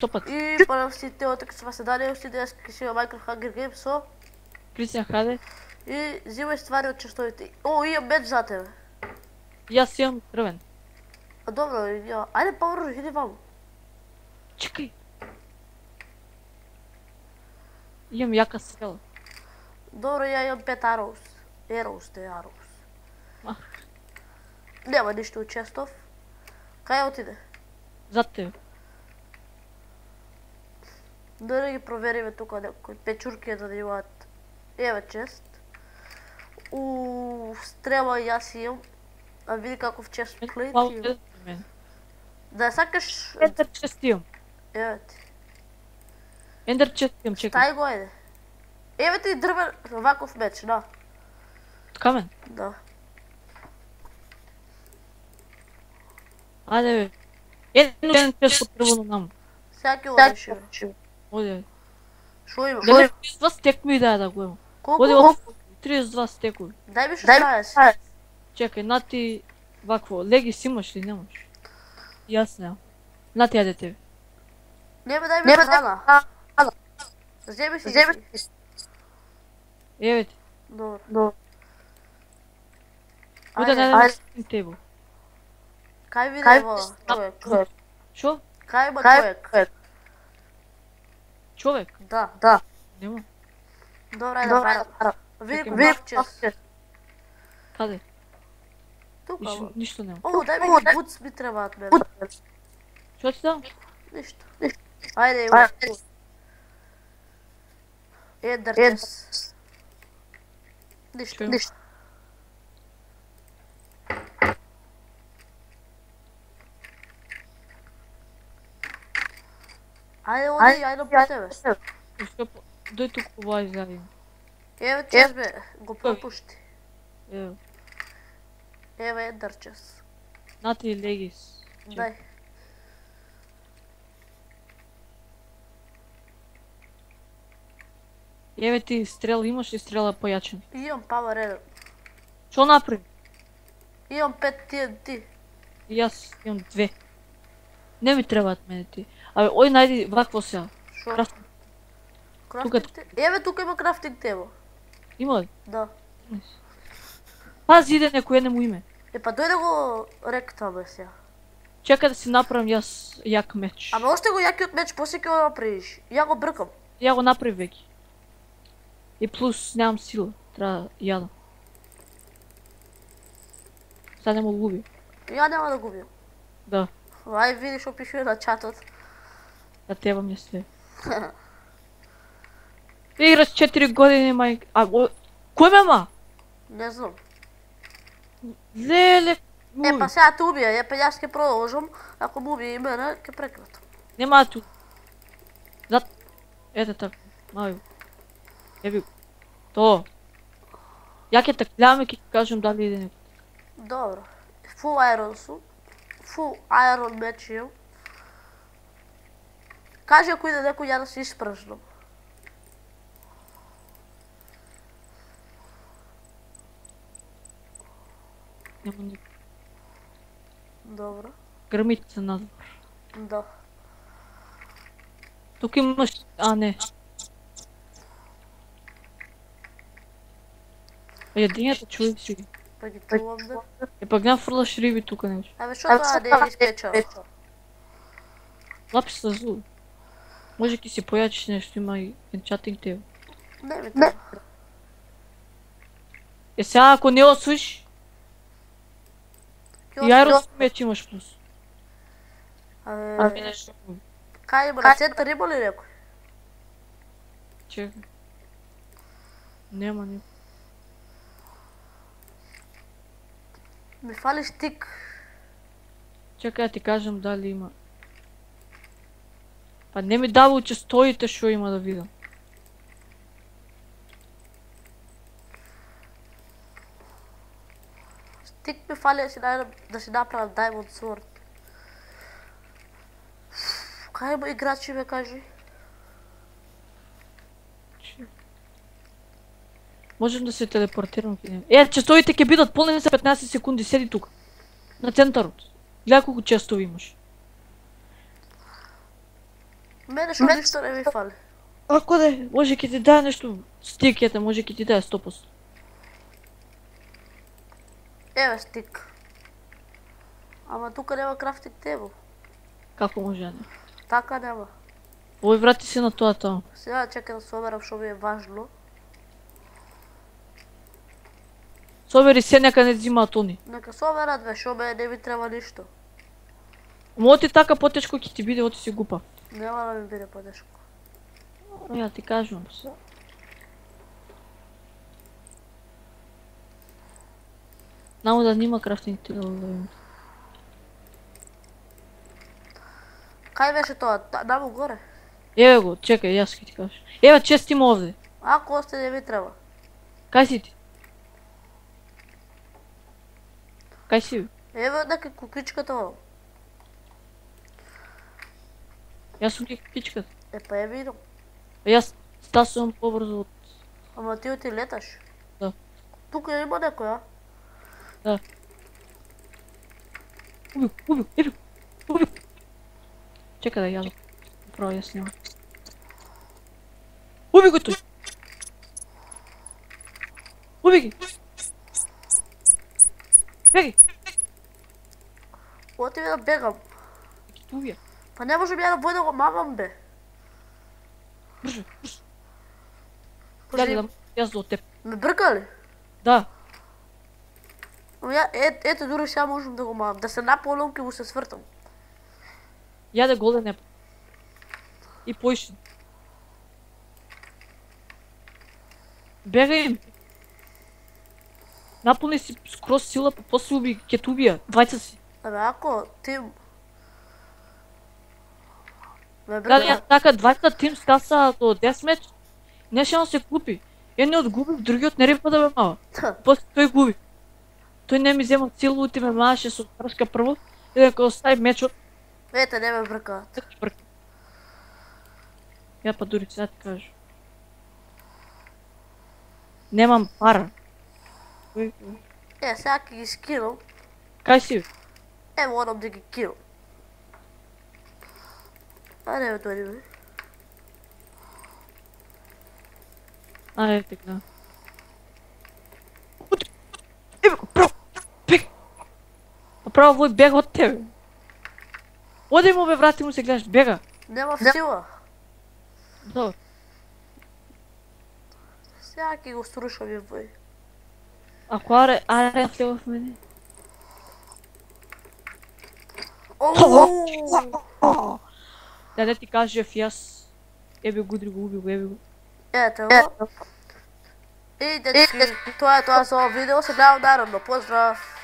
Топът. И понем си телото, като сме се дали, си днес ще има Minecraft Hunger Games, со. Кристиан, хайде. И взимай ствари от честовите. О, имам меч за тебе. И аз имам дръвен. А добро, айде по-бързо, иди вам. Чекай. Имам яка стрела. Добро, я имам 5 arrows. Arrows. А. Няма нищо от честов. Кай отиде? Зад тебе. Да ги провериме тук някои печурки да имат. Ева чест. Стрела и аз имам. А види каков чест плейт имам. Да сакаш... Ендър чест имам. Ева ти. Ендър чест имам, чекай. Стай го еде. Ева ти дървен ваков меч, да. Камен? Да. Айде бе. Едно чест потребно нам. Всяки лъжи. Оде бе. Шо има? Дали 32 стек ми дай да го имам. Оде Колко? 32 стекови. Дай ми 16. Чекай, на ти вакво. Легис имаш ли? Нямаш. И аз нямам. На ти яде тебе. Не дай ми храна. Вземи си. Еве ти. Добро. Оде найдем един тейбъл. Кай ви да има човек? Шо? Кай има човек? Човек? Да. Нема. Добре, да правим. Види го пак чест. Къде? Тук, Нищо няма. О, дай ми бутс ми трябват мен. Шо ти дам? Нищо. Айде, има. Ендър чест. Нищо. Айде, айде по тебе. Дай тук това изгледам. Ева чест бе, го пропусти. Ева. Ева ендър чест. На ти легис. Дай. Еве ти стрел имаш ли стрела по-ячен? Имам Power Ender. Шо направи? Имам 5 TNT. И аз имам 2. Не ми трябват мене ти. Абе, ой, найди вакво сега. Шо? Тук. Еве, тук има крафтинг тема. Има ли? Да. Пази да някое не му име. Па дойде го ректаме сега. Чакай да си направим и аз як меч. Ама още го яки от меч, после какво направиш? Я го бръкам. Я го направи веки. И плюс нямам сила. Трябва да яда. Сега не му губи. Я няма да губим. Да. Ай, видиш, що пише на чатът. Да теба ми сте. Играш 4 години, май... Кой ме ма? Не знам. Леле... Па сега те убия, аз ще продължам. Ако му убие и мене, ще прекратам. Нема ту. Зад... Ето така. Май. Еби го. То. Я ке такляваме, ке кажем дали иде някой. Добро. Фул айрон су. Фул айрон меч имам. Кажи ако иде някой, я да си изпръжнам. Няма никой. Добро. Гърмите са надвор. Да. Тук имаш... не. Единята човек си ги. Пагитувам да. Пък няма фърляш риби тук нещо. Абе, що това не е изпечал? Лапи са зло. Може ки си поячиш нещо, има и енчатинг тебе. Не ми трябва. Сега ако не освиш... И айрос меч имаш плюс. Абе, кай има на център има ли някой? Чекай. Нема никой. Ми фали стик. Чакай да ти кажем дали има. Па не ми дава, че стоите, шо има да видам. Стик ми фали да си направим Diamond Sword. Кай има играчи, ме кажи? Можем да се телепортирам к него. Честовите ке бидат пълнени за 15 секунди, седи тук. На центърът. Гледай колко честови имаш. Мене шо ништо не ми фали. Ако де, може ќе ти даде нешто, стикете, може ќе ти даде 100%. Еве стик. Ама тука нема крафтинг тейбл. Како може да не? Така нема. Овој врати се на тоа таму. Сега чекам да соберам шо ми е важно. Собери се, нека не взимаат они. Нека соберат бе, шо ме не ми треба ништо. Мо ти така потешко ќе ти биде, оти си гупа. Нема да ми биде потешко. Ја ти кажувам се. Намо да нема крафтинг тейбл. Кај беше тоа? Наму горе. Еве го, чекај, јас ќе ти кажам. Еве, чест има овде. Ако осте не ми треба. Кај си ти? Кај си? Еве нека кукичката ово. Јас сум ти кичката. Па е видам. Јас стасувам побрзо од... Ама ти оти леташ. Да. Тука има некој, а? Да. Убил, еве, убил. Чекај да јас право јас снимам. Уби го тој! Уби ги! Беги! Оти ми да бегам. Ќе те убија. Па не можем ја да бој да го мамам бе. Брзо, брзо. Дали да јас до теб. Ме брка ли? Да. Ама ја, ето дури сега можем да го мамам. Да се наполам ке му се свртам. Јаде голен еп. И поишен. Бегај им. Наполни си скроз сила, па после уби, ќе те убија. Двајца си. Абе ако тим... Ме Дали јас брка. така двајца тим стаса до 10 меч, нешто се купи. Едниот губи, другиот не репа да ме мава. После тој губи. Тој не ми зема целото ме маваше со прска прво, и дека остави мечот, Ете, не ме бркаат. да ти брка. Ја па дури сега ти кажу. Немам пара. Е, сега ќе ги скинам. Кај си? Е, морам да ги кинам. Ајде бе, тој бе. Ајде така. Еве го, право! Бег! Право вој бега од тебе. Оди му бе, врати му се гледаш, бега. Нема сила. Добро. Сега ќе го срушам и вој. Ако аре влева в мене. Ооо! Да ти кажев јас. Ебе гудри го, уби го, ебе го. Ето го. И дечки, тоа е тоа за ова видео. Се гледам наредно. Поздрав!